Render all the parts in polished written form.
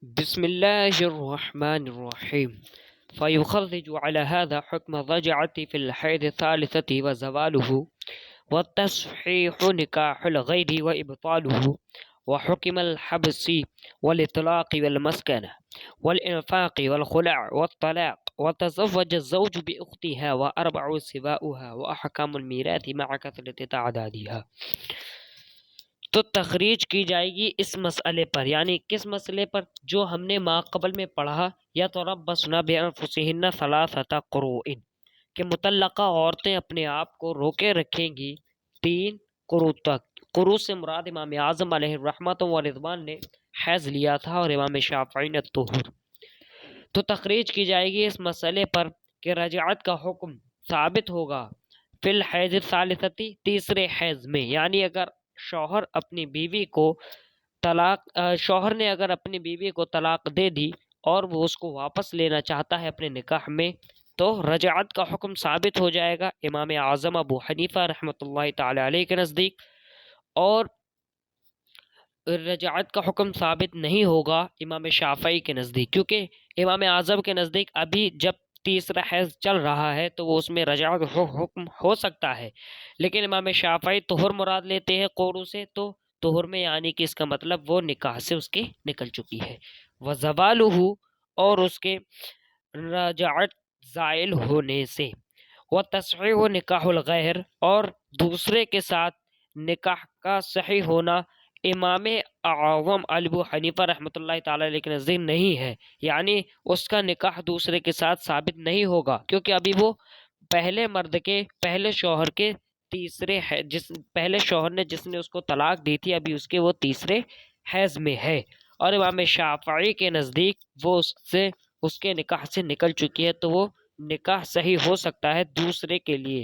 بسم الله الرحمن الرحيم. فيخرج على هذا حكم الرجعة في الحيض الثالثة وزواله، والتصحيح نكاح الغير وإبطاله، وحكم الحبس والإطلاق والمسكنة والإنفاق والخلع والطلاق، وتزوج الزوج بأختها وأربع سباؤها، وأحكام الميراث مع كثرة تعدادها. تو تخریج کی جائے گی اس مسئلے پر، یعنی کس مسئلے پر؟ جو ہم نے ما قبل میں پڑھا، یا تربصن بانفسہن ثلاثۃ قروء، کہ مطلقہ عورتیں اپنے آپ کو روکے رکھیں گی 3 قروء تک۔ قروء سے مراد امام اعظم علیہ الرحمۃ و رضوان نے حیض لیا تھا، اور امام شافعی نے طہور۔ تو تخریج کی جائے گی اس مسئلے پر کہ رجعت کا حکم ثابت ہوگا فی الحیض الثالثتی، تیسرے حیض میں، یعنی اگر شوہر نے اگر اپنی بیوی کو طلاق دے دی اور وہ اس کو واپس لینا چاہتا ہے اپنے نکاح میں، تو رجعت کا حکم ثابت ہو جائے گا امام اعظم ابو حنیفہ رحمۃ اللہ تعالی علیہ کے نزدیک، اور رجعت کا حکم ثابت نہیں ہوگا امام شافعی کے نزدیک، کیونکہ امام اعظم کے نزدیک ابھی جب تیسرا حیض چل رہا ہے تو وہ اس میں رجعت حکم ہو سکتا ہے، لیکن امام شافعی طہر مراد لیتے ہیں قروء سے، تو طہر میں یعنی کہ اس کا مطلب وہ نکاح سے اس کی نکل چکی ہے۔ وزوالہ، اور اس کے رجعت زائل ہونے سے، وتصحیح نکاح الغیر، اور دوسرے کے ساتھ نکاح کا صحیح ہونا امام اعظم ابو حنیفہ رحمۃ اللہ تعالی علیہ کے نزدیک نہیں ہے، یعنی اس کا نکاح دوسرے کے ساتھ ثابت نہیں ہوگا، کیونکہ ابھی وہ پہلے مرد کے، پہلے شوہر کے تیسرے پہلے شوہر نے جس نے اس کو طلاق دی تھی، ابھی اس کے وہ تیسرے حیض میں ہے، اور امام شافعی کے نزدیک وہ اس کے نکاح سے نکل چکی ہے، تو وہ نکاح صحیح ہو سکتا ہے دوسرے کے لیے۔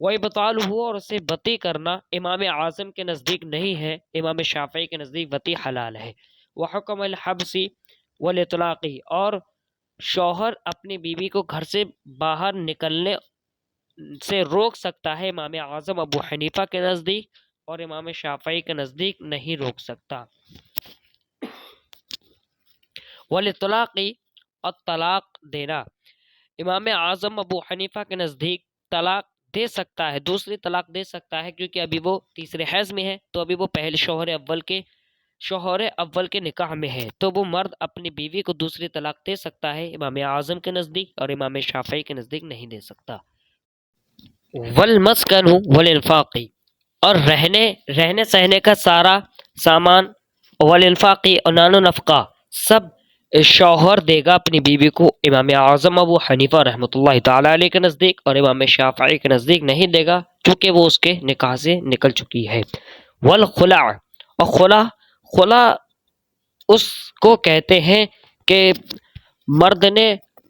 وَإِبْطَالُهُ، اور اسے بطی کرنا امام اعظم کے نزدیک نہیں ہے، امام شافعی کے نزدیک بطی حلال ہے۔ وحکم الحبس والاطلاق، اور شوہر اپنی بیوی کو گھر سے باہر نکلنے سے روک سکتا ہے امام اعظم ابو حنیفہ کے نزدیک، اور امام شافعی کے نزدیک نہیں روک سکتا۔ والاطلاق، اور طلاق دینا، امام اعظم ابو حنیفہ کے نزدیک طلاق دے سکتا ہے، دوسری طلاق دے سکتا ہے، کیونکہ ابھی وہ تیسرے حیض میں ہے، تو ابھی وہ پہلے شوہر اول کے نکاح میں ہے، تو وہ مرد اپنی بیوی کو دوسری طلاق دے سکتا ہے امام اعظم کے نزدیک، اور امام شافعی کے نزدیک نہیں دے سکتا۔ والمسکن والانفاق، اور رہنے سہنے کا سارا سامان، والانفاق، اور نان و نفقہ سب شوہر دے گا اپنی بیوی کو، امام اعظم ابو حنیفہ رحمۃ اللہ تعالی علیہ کے نزدیک، اور امام شافعی کے نزدیک نہیں دے گا، کیونکہ وہ اس کے نکاح سے نکل چکی ہے۔ والخلع، اور خلع اس کو کہتے ہیں کہ مرد نے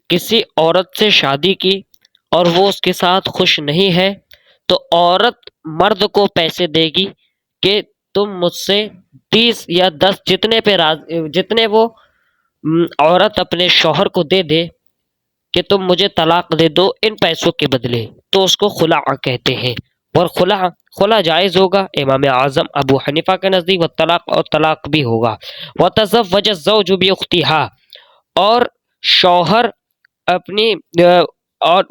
کسی عورت سے شادی کی اور وہ اس کے ساتھ خوش نہیں ہے، تو عورت مرد کو پیسے دے گی کہ تم مجھ سے 30 یا 10 جتنے وہ عورت اپنے شوہر کو دے دے کہ تم مجھے طلاق دے دو ان پیسوں کے بدلے، تو اس کو خلع کہتے ہیں۔ اور خلع جائز ہوگا امام اعظم ابو حنیفہ کے نزدیک، اور طلاق بھی ہوگا۔ وتزوج الزوج باختها، اور شوہر اپنی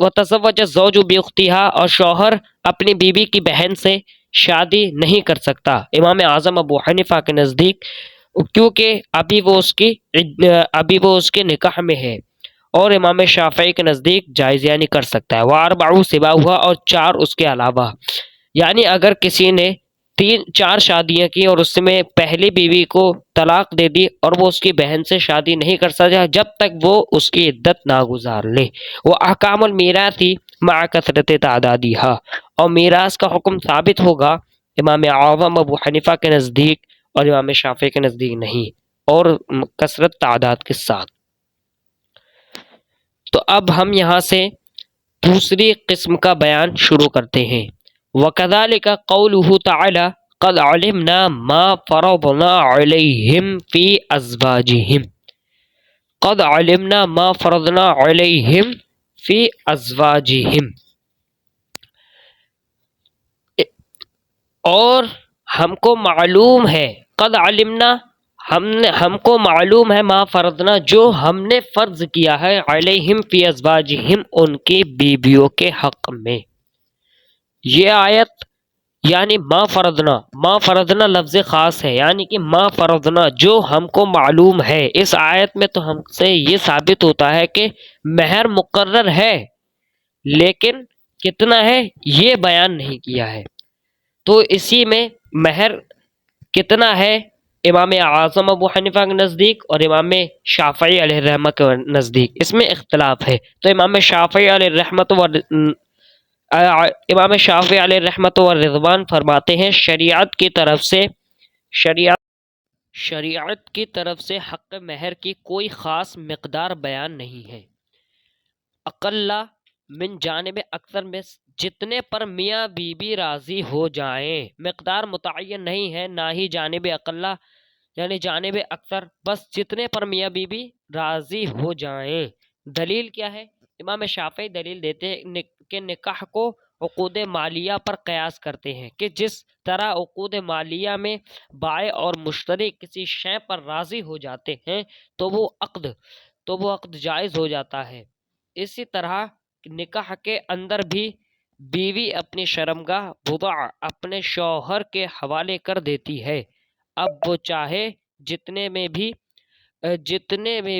وتزوج الزوج باختها، اور شوہر اپنی بیوی کی بہن سے شادی نہیں کر سکتا امام اعظم ابو حنیفہ کے نزدیک، کیونکہ ابھی وہ اس کے نکاح میں ہے، اور امام شافعی کے نزدیک جائز یعنی کر سکتا ہے۔ واربع سباؤہا، اور 4 اس کے علاوہ، یعنی اگر کسی نے 4 شادیاں کی اور اس میں پہلی بیوی کو طلاق دے دی اور وہ اس کی بہن سے شادی نہیں کر سکتا جب تک وہ اس کی عدت نہ گزار لے۔ وہ احکام المیراث مع کثرت تعدادها، اور میراث کا حکم ثابت ہوگا امام اعظم ابو حنیفہ کے نزدیک، اور امام شافعی کے نزدیک نہیں، اور کثرت تعداد کے ساتھ۔ تو اب ہم یہاں سے دوسری قسم کا بیان شروع کرتے ہیں۔ وَكَذَلِكَ قَوْلُهُ تَعَالَى قَدْ عَلِمْنَا مَا فَرَضْنَا عَلَيْهِمْ فِي أَزْوَاجِهِمْ، قَدْ عَلِمْنَا مَا فَرَضْنَا عَلَيْهِمْ فِي أَزْوَاجِهِمْ، اور ہم کو معلوم ہے، قد علمنا ہم کو معلوم ہے ما فرضنا جو ہم نے فرض کیا ہے علیہم فی ازواجہم ان کی بیویوں کے حق میں. یہ آیت یعنی ما فرضنا لفظ خاص ہے، یعنی کہ ما فرضنا جو ہم کو معلوم ہے. اس آیت میں تو ہم سے یہ ثابت ہوتا ہے کہ مہر مقرر ہے، لیکن کتنا ہے یہ بیان نہیں کیا ہے. تو اسی میں مہر کتنا ہے امام اعظم ابو حنیفہ کے نزدیک اور امام شافعی علیہ الرحمہ کے نزدیک اس میں اختلاف ہے. تو امام شافعی علیہ الرحمۃ امام شافعی علیہ الرحمۃ والرضوان فرماتے ہیں شریعت کی طرف سے حق مہر کی کوئی خاص مقدار بیان نہیں ہے. اقلا من جانب اکثر میں جتنے پر میاں بیوی راضی ہو جائیں، مقدار متعین نہیں ہے، نہ ہی جانب اقلا یعنی جانب اکثر، بس جتنے پر میاں بیوی راضی ہو جائیں. دلیل کیا ہے؟ امام شافعی دلیل دیتے ہیں کہ نکاح کو عقود مالیہ پر قیاس کرتے ہیں کہ جس طرح عقود مالیہ میں بائع اور مشتری کسی شے پر راضی ہو جاتے ہیں تو وہ عقد جائز ہو جاتا ہے. اسی طرح نکاح کے اندر بھی بیوی اپنی شرمگاہ بضع اپنے شوہر کے حوالے کر دیتی ہے. اب وہ چاہے جتنے میں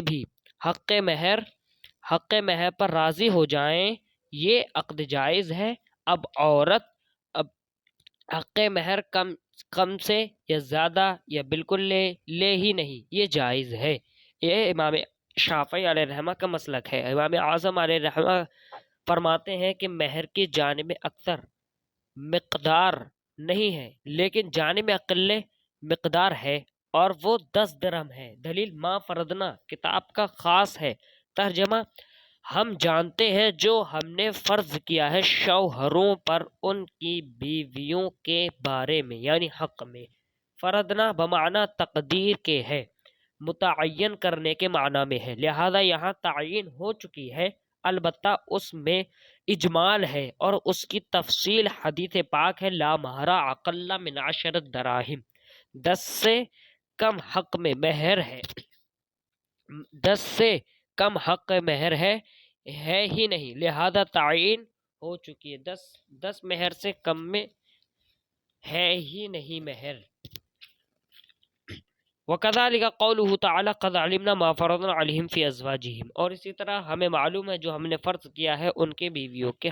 بھی حق مہر پر راضی ہو جائیں، یہ عقد جائز ہے. اب عورت حق مہر کم سے یا زیادہ یا بالکل لے ہی نہیں، یہ جائز ہے. یہ امام شافعی علیہ الرحمہ کا مسلک ہے. امام اعظم علیہ الرحمہ فرماتے ہیں کہ مہر کی جانب اکثر مقدار نہیں ہے، لیکن جانب اقل مقدار ہے اور وہ 10 درہم ہے. دلیل ما فرضنا کتاب کا خاص ہے. ترجمہ: ہم جانتے ہیں جو ہم نے فرض کیا ہے شوہروں پر ان کی بیویوں کے بارے میں یعنی حق میں. فرضنا بمعنی تقدیر کے ہے، متعین کرنے کے معنی میں ہے، لہذا یہاں تعین ہو چکی ہے. البتہ اس میں اجمال ہے اور اس کی تفصیل حدیث پاک ہے لا مہر اقل من 10 دراہم، 10 سے کم حق میں مہر ہے، 10 سے کم حق مہر ہے ہی نہیں، لہذا تعین ہو چکی ہے. 10 مہر سے کم میں ہے ہی نہیں مہر. وَكَذَلِكَ قَوْلُهُ تَعَالَى قَدْ عَلِمْنَا مَا فَرَضْنَا عَلَيْهِمْ فِي أَزْوَاجِهِمْ، اور اسی طرح ہمیں معلوم ہے جو ہم نے فرض کیا ہے ان کے بیویوں کے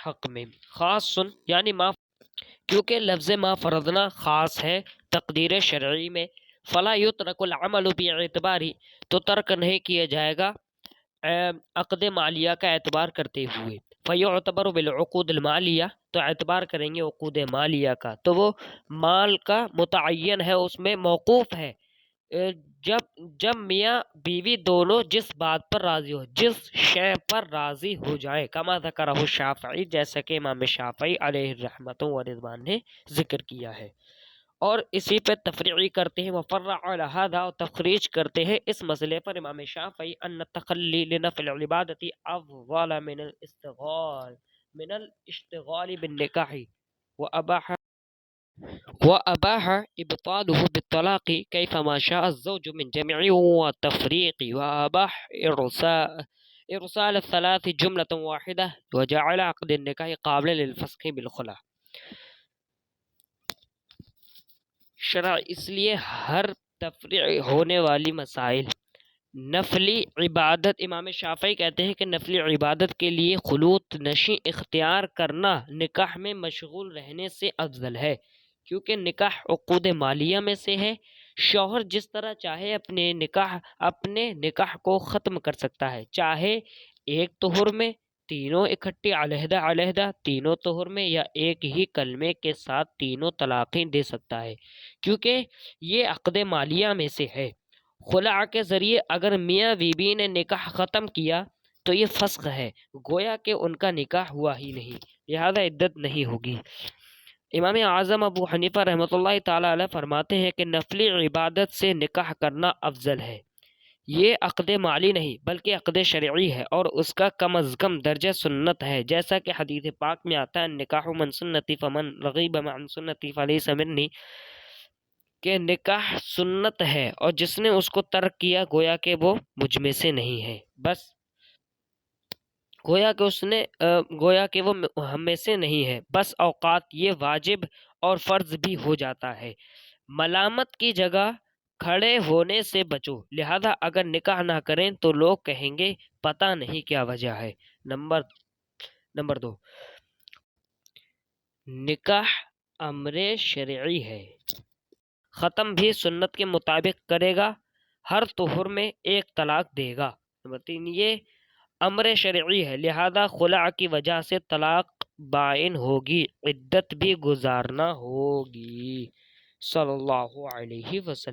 حق میں. خاص یعنی کیونکہ لفظ ما فرضنا خاص ہے تقدیر شرعی میں، فلا یترک العمل باعتباری، تو ترک نہیں کیا جائے گا عقد مالیہ کا اعتبار کرتے ہوئے. فیعتبر بالعقود المالیہ، تو اعتبار کریں گے عقود مالیہ کا، تو وہ مال کا متعین ہے، اس میں موقوف ہے. جب میاں بیوی دونوں جس بات پر راضی ہو، جس شے پر راضی ہو جائیں، کما ذکرہ الشافعی، جیسا کہ امام شافعی علیہ الرحمۃ والرضوان نے ذکر کیا ہے. اور اسی پہ تفریعی کرتے ہیں، وفرع علی ھذا، اور تخریج کرتے ہیں اس مسئلے پر امام شافعی ان التخلی لنفع العبادۃ افضل من الاشتغال بالنکاح، وأباح إبطاله بالطلاق كيفما شاء الزوج من جمع وتفريق، وأباح إرسال الثلاث جملة واحدة، وجعل عقد النكاح قابلا للفسخ بالخلع. شرع اس لیے ہر تفریع ہونے والی مسائل نفلی عبادت، امام شافعی کہتے ہیں کہ نفلی عبادت کے لیے خلوت نشیں اختیار کرنا نکاح میں مشغول رہنے سے افضل ہے، کیونکہ نکاح عقود مالیہ میں سے ہے. شوہر جس طرح چاہے اپنے نکاح کو ختم کر سکتا ہے، چاہے ایک طہر میں، تینوں اکٹھے علیحدہ علیحدہ تینوں طہر میں، یا ایک ہی کلمے کے ساتھ تینوں طلاقیں دے سکتا ہے، کیونکہ یہ عقد مالیہ میں سے ہے. خلع کے ذریعے اگر میاں بیوی نے نکاح ختم کیا تو یہ فسخ ہے، گویا کہ ان کا نکاح ہوا ہی نہیں، لہذا عدت نہیں ہوگی. امام اعظم ابو حنیفہ رحمۃ اللہ تعالی علیہ فرماتے ہیں کہ نفلی عبادت سے نکاح کرنا افضل ہے، یہ عقد مالی نہیں بلکہ عقد شرعی ہے اور اس کا کم از کم درجہ سنت ہے، جیسا کہ حدیث پاک میں آتا ہے نکاح من سنتی فمن رغیب عن سنتی فلیس منی، کہ نکاح سنت ہے اور جس نے اس کو ترک کیا گویا کہ وہ مجھ میں سے نہیں ہے، بس گویا کہ وہ ہم میں سے نہیں ہے، بس اوقات یہ واجب اور فرض بھی ہو جاتا ہے۔ ملامت کی جگہ کھڑے ہونے سے بچو، لہذا اگر نکاح نہ کریں تو لوگ کہیں گے پتہ نہیں کیا وجہ ہے۔ نمبر 2، نکاح امر شرعی ہے، ختم بھی سنت کے مطابق کرے گا، ہر طہر میں ایک طلاق دے گا۔ نمبر 3، یہ امر شرعی ہے لہذا خلع کی وجہ سے طلاق بائن ہوگی، عدت بھی گزارنا ہوگی۔ صلی اللہ علیہ وسلم۔